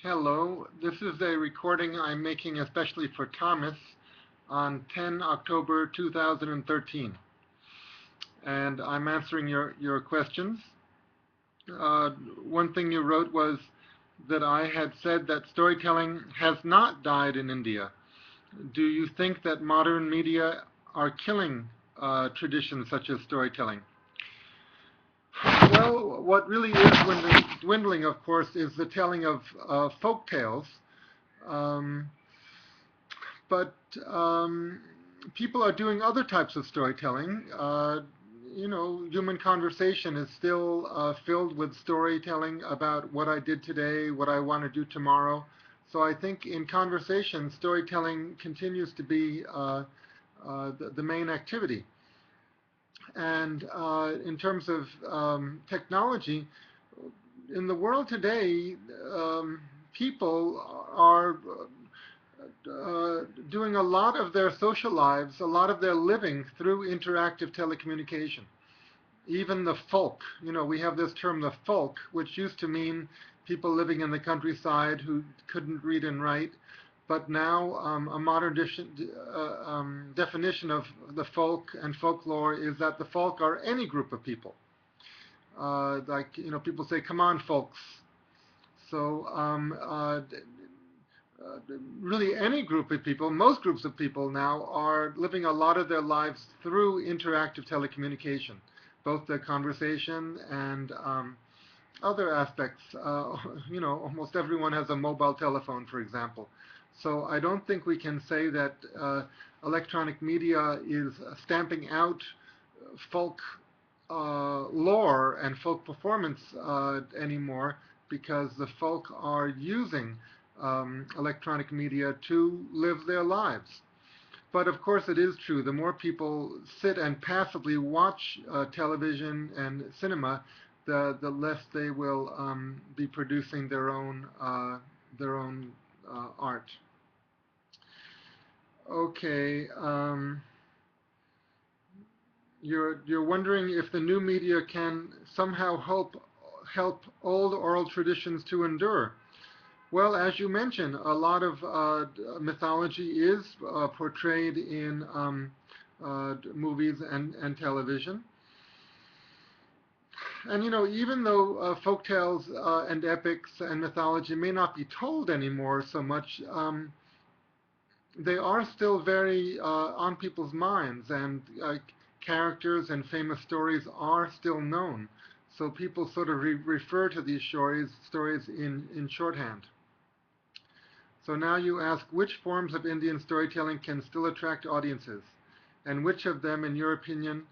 Hello, this is a recording I'm making especially for Thomas on 10 October 2013, and I'm answering your questions. One thing you wrote was that I had said that storytelling has not died in India. Do you think that modern media are killing traditions such as storytelling? Well, what really is dwindling, of course, is the telling of folk tales. Um, but people are doing other types of storytelling. Human conversation is still filled with storytelling about what I did today, what I want to do tomorrow. So I think in conversation, storytelling continues to be the main activity. And in terms of technology, in the world today, people are doing a lot of their social lives, a lot of their living through interactive telecommunication. Even the folk, we have this term, the folk, which used to mean people living in the countryside who couldn't read and write. But now a modern definition of the folk and folklore is that the folk are any group of people. People say, come on, folks. So uh, really any group of people, most groups of people now are living a lot of their lives through interactive telecommunication, both the conversation and other aspects. Almost everyone has a mobile telephone, for example. So I don't think we can say that electronic media is stamping out folk lore and folk performance anymore, because the folk are using electronic media to live their lives. But of course, it is true. The more people sit and passively watch television and cinema, the less they will be producing their own art. Okay. You're wondering if the new media can somehow help old oral traditions to endure. Well, as you mentioned, a lot of mythology is portrayed in movies and television. And even though folk tales and epics and mythology may not be told anymore so much, they are still very on people's minds, and characters and famous stories are still known. So people sort of refer to these stories in shorthand. So now you ask, which forms of Indian storytelling can still attract audiences, and which of them, in your opinion,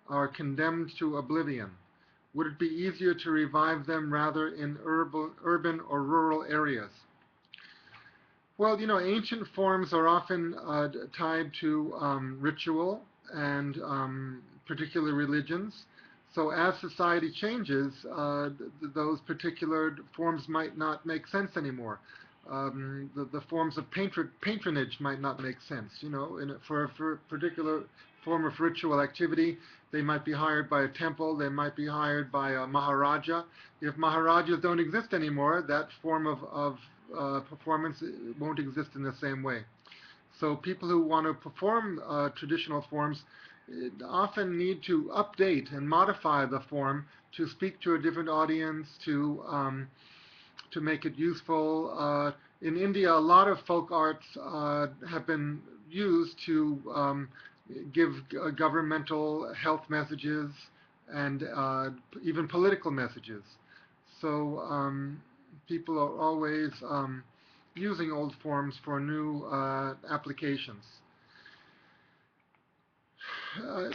are condemned to oblivion? Would it be easier to revive them rather in urban or rural areas? Well, ancient forms are often tied to ritual and particular religions. So as society changes, those particular forms might not make sense anymore. The forms of patronage might not make sense. For a particular form of ritual activity, they might be hired by a temple, they might be hired by a maharaja. If maharajas don't exist anymore, that form of performance won't exist in the same way. So people who want to perform traditional forms often need to update and modify the form to speak to a different audience, to make it useful. In India, a lot of folk arts have been used to give governmental health messages and even political messages. So people are always using old forms for new applications. Uh,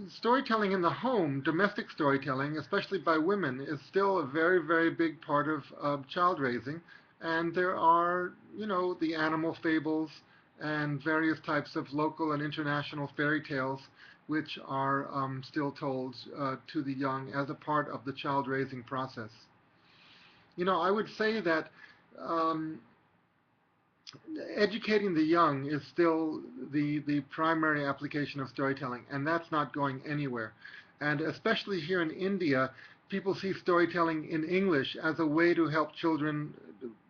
Storytelling in the home, domestic storytelling, especially by women, is still a very, very big part of child raising. And there are, the animal fables and various types of local and international fairy tales which are still told to the young as a part of the child raising process. I would say that um, educating the young is still the primary application of storytelling, and that's not going anywhere. And especially here in India, people see storytelling in English as a way to help children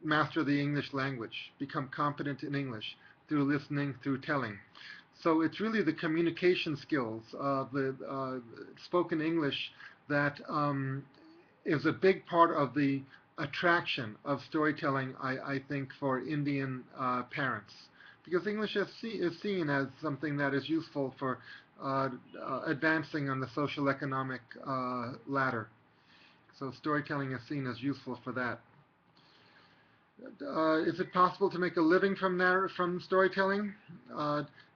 master the English language, become competent in English through listening, through telling. So it's really the communication skills, the spoken English that is a big part of the attraction of storytelling, I think, for Indian parents. Because English is seen as something that is useful for advancing on the social economic ladder. So storytelling is seen as useful for that. Is it possible to make a living from storytelling?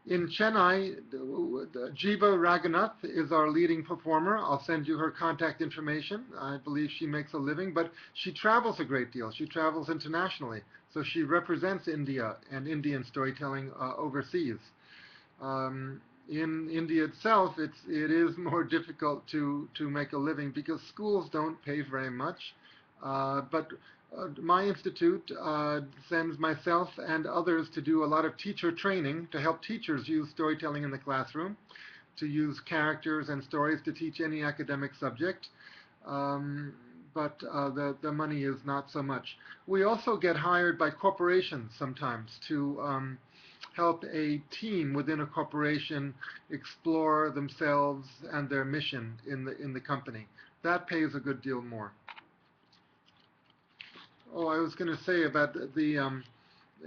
In Chennai, Jiva Raghunath is our leading performer. I'll send you her contact information. I believe she makes a living, but she travels a great deal. She travels internationally, so she represents India and Indian storytelling overseas. In India itself, it is more difficult to make a living because schools don't pay very much. But my institute sends myself and others to do a lot of teacher training to help teachers use storytelling in the classroom, to use characters and stories to teach any academic subject. Um, but the money is not so much. We also get hired by corporations sometimes to help a team within a corporation explore themselves and their mission in the company. That pays a good deal more. Oh, I was going to say about the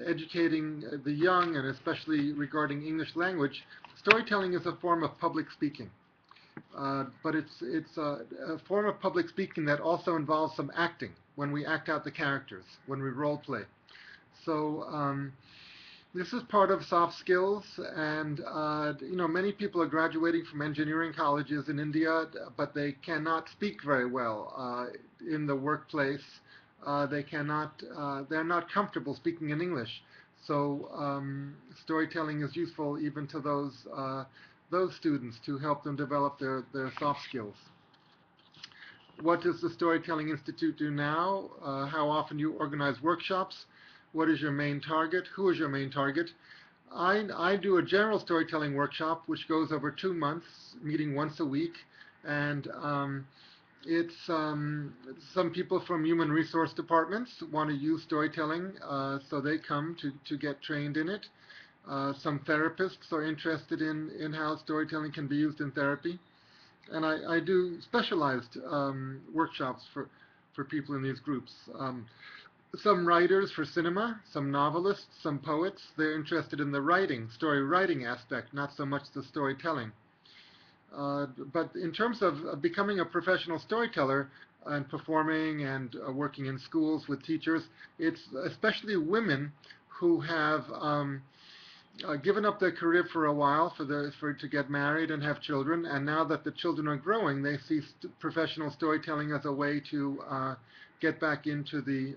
educating the young, and especially regarding English language. Storytelling is a form of public speaking, but it's a form of public speaking that also involves some acting when we act out the characters, when we role play. So this is part of soft skills, and many people are graduating from engineering colleges in India, but they cannot speak very well in the workplace. They're not comfortable speaking in English. So storytelling is useful even to those students to help them develop their soft skills. What does the Storytelling Institute do now? How often do you organize workshops? What is your main target? Who is your main target? I do a general storytelling workshop which goes over 2 months, meeting once a week, and it's some people from human resource departments want to use storytelling, so they come to get trained in it. Some therapists are interested in how storytelling can be used in therapy. And I do specialized workshops for people in these groups. Some writers for cinema, some novelists, some poets, they're interested in the story writing aspect, not so much the storytelling. But in terms of becoming a professional storyteller and performing and working in schools with teachers, it's especially women who have given up their career for a while to get married and have children, and now that the children are growing, they see professional storytelling as a way to get back into the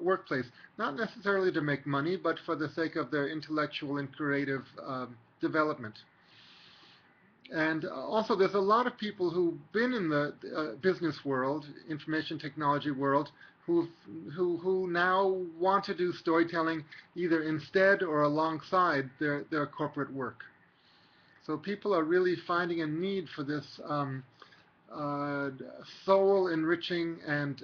workplace, not necessarily to make money, but for the sake of their intellectual and creative development. And also, there's a lot of people who've been in the business world, information technology world, who now want to do storytelling either instead or alongside their corporate work. So people are really finding a need for this soul enriching and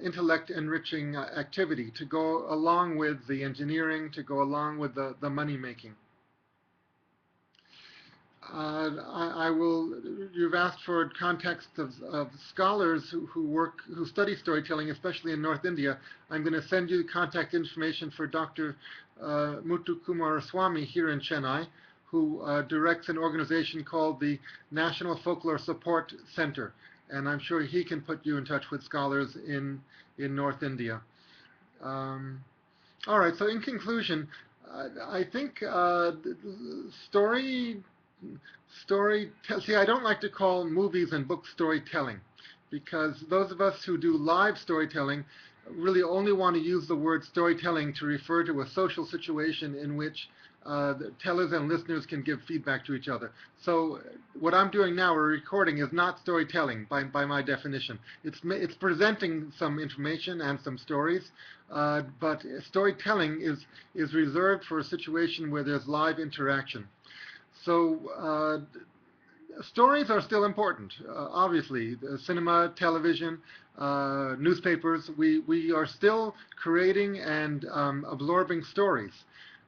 intellect enriching activity to go along with the engineering, to go along with the money making. You've asked for context of scholars who study storytelling, especially in North India. I'm going to send you contact information for Dr. Muthu Kumaraswamy here in Chennai, who directs an organization called the National Folklore Support Center. And I'm sure he can put you in touch with scholars in North India. All right, so in conclusion, I think see, I don't like to call movies and books storytelling, because those of us who do live storytelling really only want to use the word storytelling to refer to a social situation in which the tellers and listeners can give feedback to each other. So what I'm doing now, a recording, is not storytelling by my definition. It's presenting some information and some stories, but storytelling is reserved for a situation where there's live interaction. So stories are still important, obviously. The cinema, television, newspapers, we are still creating and absorbing stories.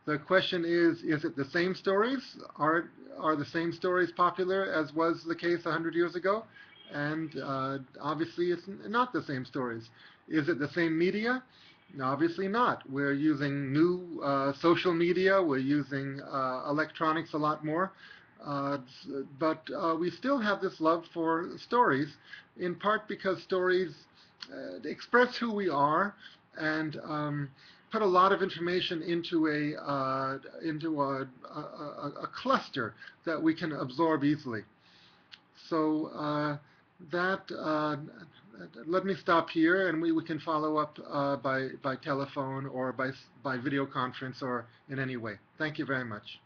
The question is it the same stories? Are the same stories popular as was the case 100 years ago? And obviously it's not the same stories. Is it the same media? Obviously not. We're using new social media. We're using electronics a lot more. Uh, but we still have this love for stories, in part because stories express who we are and put a lot of information into a cluster that we can absorb easily. So that let me stop here, and we can follow up by telephone or by video conference or in any way. Thank you very much.